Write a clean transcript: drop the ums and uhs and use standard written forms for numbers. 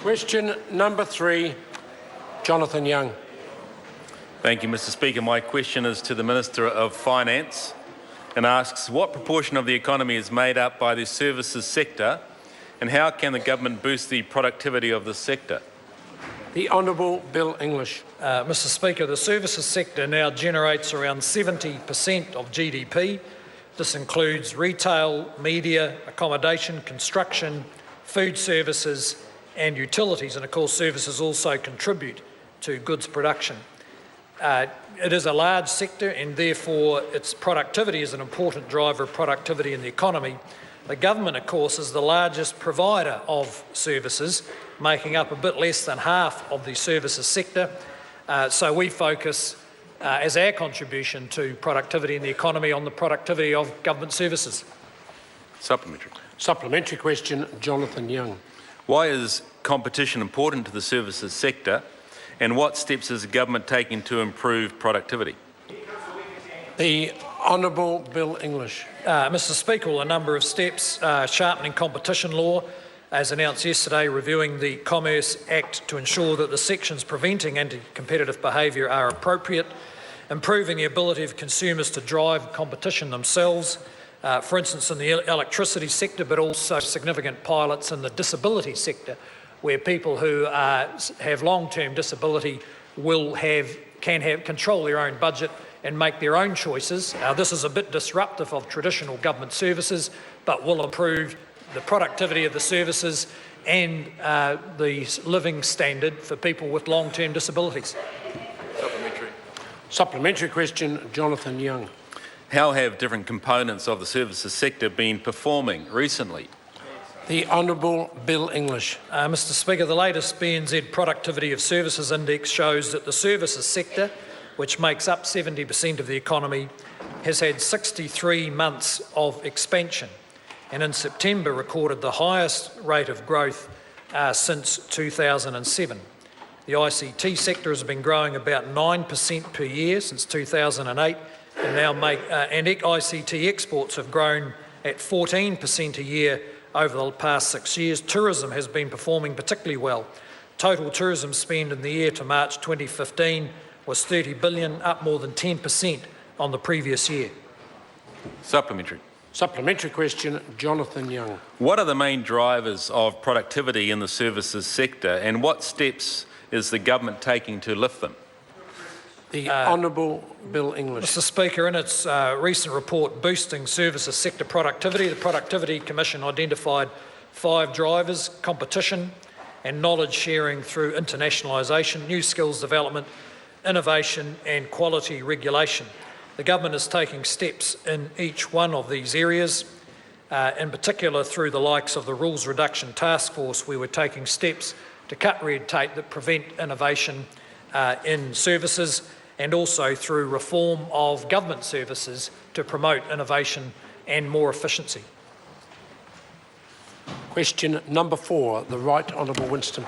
Question number 3, Jonathan Young. Thank you, Mr. Speaker. My question is to the Minister of Finance and asks, what proportion of the economy is made up by the services sector, and how can the government boost the productivity of the sector? The Honourable Bill English. Mr. Speaker, the services sector now generates around 70% of GDP. This includes retail, media, accommodation, construction, food services and utilities, and of course services also contribute to goods production. It is a large sector and therefore its productivity is an important driver of productivity in the economy. The government, of course, is the largest provider of services, making up a bit less than half of the services sector. So we focus as our contribution to productivity in the economy on the productivity of government services. Supplementary. Supplementary question, Jonathan Young. Why is competition important to the services sector, and what steps is the government taking to improve productivity? The Honourable Bill English. Mr. Speaker, a number of steps: sharpening competition law, as announced yesterday, reviewing the Commerce Act to ensure that the sections preventing anti-competitive behaviour are appropriate, improving the ability of consumers to drive competition themselves, for instance in the electricity sector, but also significant pilots in the disability sector, where people who have long-term disability can control their own budget and make their own choices. This is a bit disruptive of traditional government services, but will improve the productivity of the services and the living standard for people with long-term disabilities. Supplementary. Supplementary question, Jonathan Young. How have different components of the services sector been performing recently? The Honourable Bill English. Mr. Speaker, the latest BNZ Productivity of Services Index shows that the services sector, which makes up 70% of the economy, has had 63 months of expansion, and in September recorded the highest rate of growth since 2007. The ICT sector has been growing about 9% per year since 2008, and ICT exports have grown at 14% a year over the past 6 years. Tourism has been performing particularly well. Total tourism spend in the year to March 2015 was $30 billion, up more than 10% on the previous year. Supplementary. Supplementary question, Jonathan Young. What are the main drivers of productivity in the services sector, and what steps is the government taking to lift them? The Honourable Bill English. Mr. Speaker, in its recent report boosting services sector productivity, the Productivity Commission identified 5 drivers: competition and knowledge sharing through internationalisation, new skills development, innovation and quality regulation. The government is taking steps in each one of these areas, in particular through the likes of the Rules Reduction Task Force, where we're taking steps to cut red tape that prevent innovation in services, and also through reform of government services to promote innovation and more efficiency. Question number 4, the Right Honourable Winston